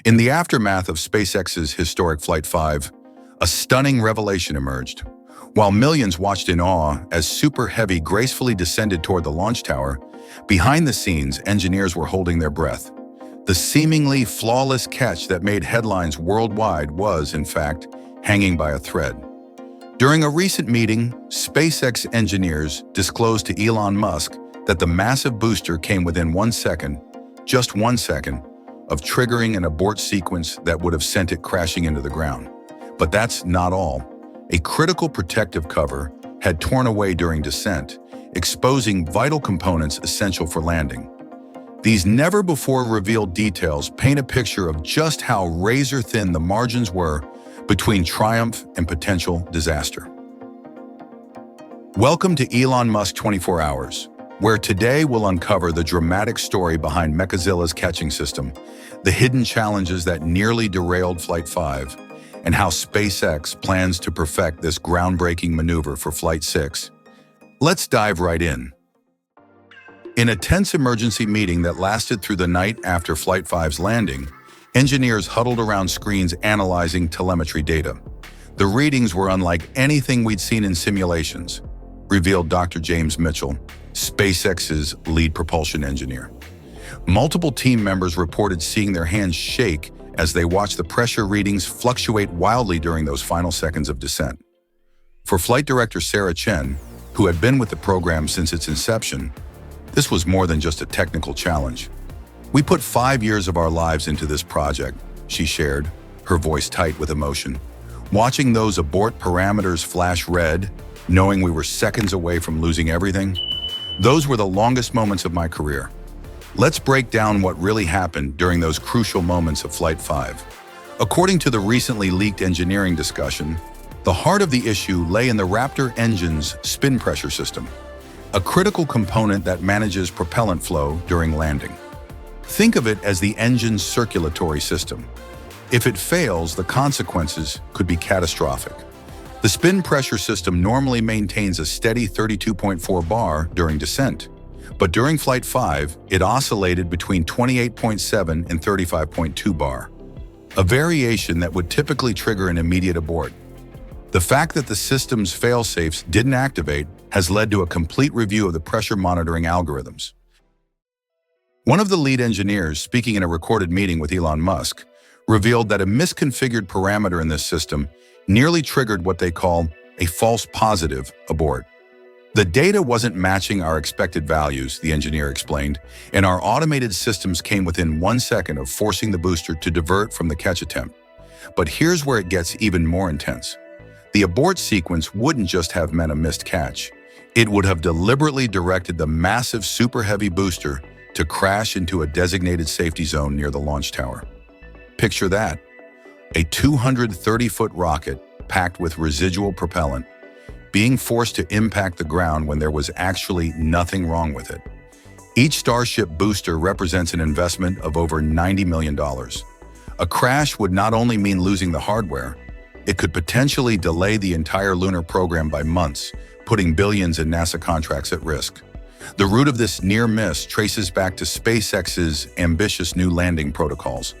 In the aftermath of SpaceX's historic Flight 5, a stunning revelation emerged. While millions watched in awe as Super Heavy gracefully descended toward the launch tower, behind the scenes, engineers were holding their breath. The seemingly flawless catch that made headlines worldwide was, in fact, hanging by a thread. During a recent meeting, SpaceX engineers disclosed to Elon Musk that the massive booster came within 1 second, just 1 second, of triggering an abort sequence that would have sent it crashing into the ground. But that's not all. A critical protective cover had torn away during descent, exposing vital components essential for landing. These never-before-revealed details paint a picture of just how razor-thin the margins were between triumph and potential disaster. Welcome to Elon Musk 24 Hours, where today we'll uncover the dramatic story behind Mechazilla's catching system, the hidden challenges that nearly derailed Flight 5, and how SpaceX plans to perfect this groundbreaking maneuver for Flight 6. Let's dive right in. In a tense emergency meeting that lasted through the night after Flight 5's landing, engineers huddled around screens analyzing telemetry data. The readings were unlike anything we'd seen in simulations, revealed Dr. James Mitchell, SpaceX's lead propulsion engineer. Multiple team members reported seeing their hands shake as they watched the pressure readings fluctuate wildly during those final seconds of descent. For Flight Director Sarah Chen, who had been with the program since its inception, this was more than just a technical challenge. "We put 5 years of our lives into this project," she shared, her voice tight with emotion. "Watching those abort parameters flash red, knowing we were seconds away from losing everything, those were the longest moments of my career." Let's break down what really happened during those crucial moments of Flight 5. According to the recently leaked engineering discussion, the heart of the issue lay in the Raptor engine's spin pressure system, a critical component that manages propellant flow during landing. Think of it as the engine's circulatory system. If it fails, the consequences could be catastrophic. The spin pressure system normally maintains a steady 32.4 bar during descent, but during Flight 5, it oscillated between 28.7 and 35.2 bar, a variation that would typically trigger an immediate abort. The fact that the system's fail-safes didn't activate has led to a complete review of the pressure monitoring algorithms. One of the lead engineers, speaking in a recorded meeting with Elon Musk, revealed that a misconfigured parameter in this system nearly triggered what they call a false positive abort. "The data wasn't matching our expected values," the engineer explained, "and our automated systems came within 1 second of forcing the booster to divert from the catch attempt. But here's where it gets even more intense. The abort sequence wouldn't just have meant a missed catch. It would have deliberately directed the massive Super Heavy booster to crash into a designated safety zone near the launch tower." Picture that. A 230-foot rocket packed with residual propellant, being forced to impact the ground when there was actually nothing wrong with it. Each Starship booster represents an investment of over $90 million. A crash would not only mean losing the hardware, it could potentially delay the entire Lunar program by months, putting billions in NASA contracts at risk. The root of this near miss traces back to SpaceX's ambitious new landing protocols.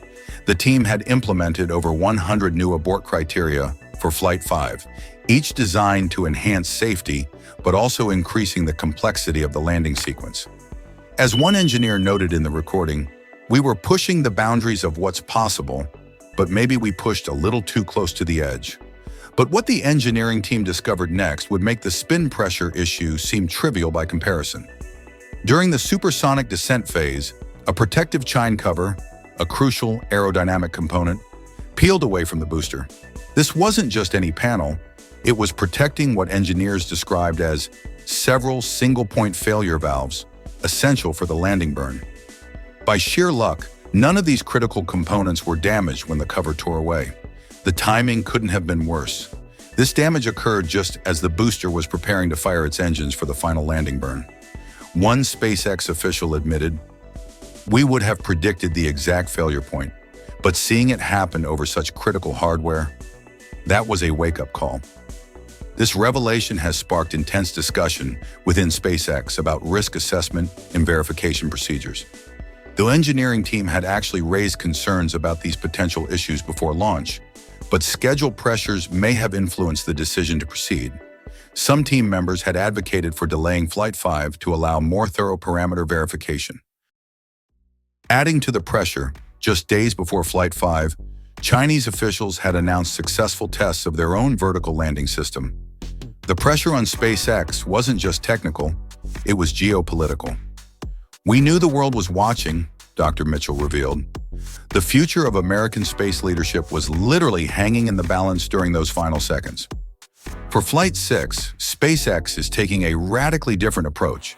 The team had implemented over 100 new abort criteria for Flight 5, each designed to enhance safety, but also increasing the complexity of the landing sequence. As one engineer noted in the recording, "We were pushing the boundaries of what's possible, but maybe we pushed a little too close to the edge." But what the engineering team discovered next would make the spin pressure issue seem trivial by comparison. During the supersonic descent phase, a protective chine cover, a crucial aerodynamic component, peeled away from the booster. This wasn't just any panel, it was protecting what engineers described as several single-point failure valves, essential for the landing burn. By sheer luck, none of these critical components were damaged when the cover tore away. The timing couldn't have been worse. This damage occurred just as the booster was preparing to fire its engines for the final landing burn. One SpaceX official admitted, "We would have predicted the exact failure point, but seeing it happen over such critical hardware, that was a wake-up call." This revelation has sparked intense discussion within SpaceX about risk assessment and verification procedures. The engineering team had actually raised concerns about these potential issues before launch, but schedule pressures may have influenced the decision to proceed. Some team members had advocated for delaying Flight 5 to allow more thorough parameter verification. Adding to the pressure, just days before Flight 5, Chinese officials had announced successful tests of their own vertical landing system. The pressure on SpaceX wasn't just technical, it was geopolitical. "We knew the world was watching," Dr. Mitchell revealed. The future of American space leadership was literally hanging in the balance during those final seconds. For Flight 6, SpaceX is taking a radically different approach.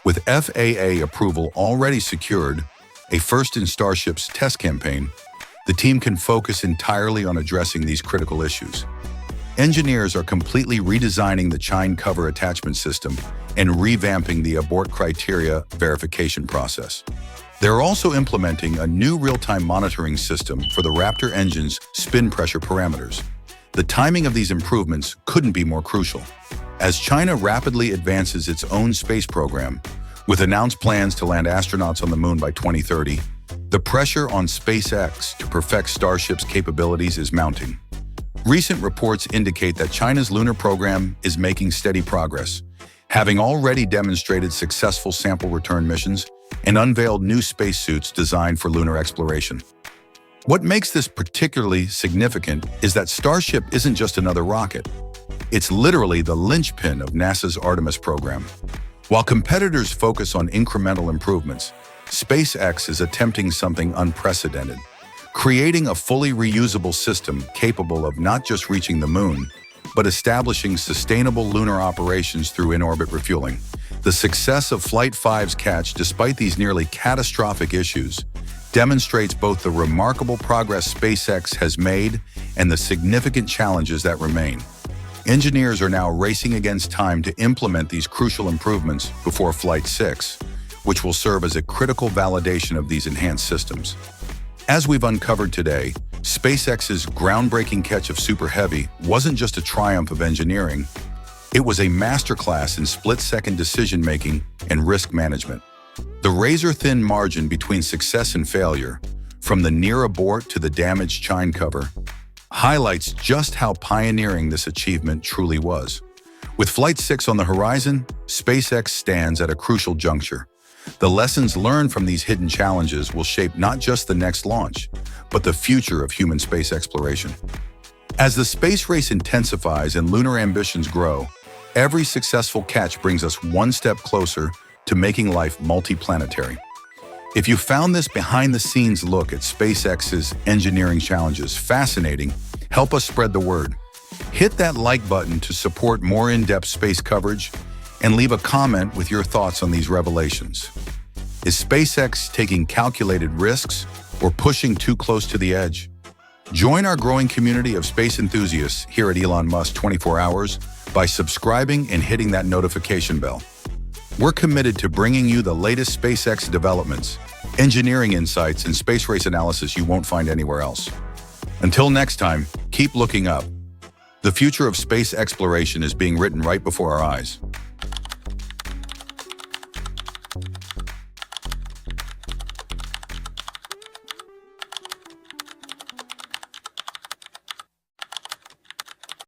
With FAA approval already secured, a first in Starship's test campaign, the team can focus entirely on addressing these critical issues. Engineers are completely redesigning the chine cover attachment system and revamping the abort criteria verification process. They're also implementing a new real-time monitoring system for the Raptor engine's spin pressure parameters. The timing of these improvements couldn't be more crucial. As China rapidly advances its own space program, with announced plans to land astronauts on the moon by 2030, the pressure on SpaceX to perfect Starship's capabilities is mounting. Recent reports indicate that China's lunar program is making steady progress, having already demonstrated successful sample return missions and unveiled new spacesuits designed for lunar exploration. What makes this particularly significant is that Starship isn't just another rocket. It's literally the linchpin of NASA's Artemis program. While competitors focus on incremental improvements, SpaceX is attempting something unprecedented, creating a fully reusable system capable of not just reaching the moon, but establishing sustainable lunar operations through in-orbit refueling. The success of Flight 5's catch, despite these nearly catastrophic issues, demonstrates both the remarkable progress SpaceX has made and the significant challenges that remain. Engineers are now racing against time to implement these crucial improvements before Flight 6, which will serve as a critical validation of these enhanced systems. As we've uncovered today, SpaceX's groundbreaking catch of Super Heavy wasn't just a triumph of engineering, it was a masterclass in split-second decision-making and risk management. The razor-thin margin between success and failure, from the near abort to the damaged chine cover, highlights just how pioneering this achievement truly was. With Flight 6 on the horizon, SpaceX stands at a crucial juncture. The lessons learned from these hidden challenges will shape not just the next launch, but the future of human space exploration. As the space race intensifies and lunar ambitions grow, every successful catch brings us one step closer to making life multiplanetary. If you found this behind-the-scenes look at SpaceX's engineering challenges fascinating, help us spread the word. Hit that like button to support more in-depth space coverage, and leave a comment with your thoughts on these revelations. Is SpaceX taking calculated risks or pushing too close to the edge? Join our growing community of space enthusiasts here at Elon Musk 24 Hours by subscribing and hitting that notification bell. We're committed to bringing you the latest SpaceX developments, engineering insights, and space race analysis you won't find anywhere else. Until next time, keep looking up. The future of space exploration is being written right before our eyes.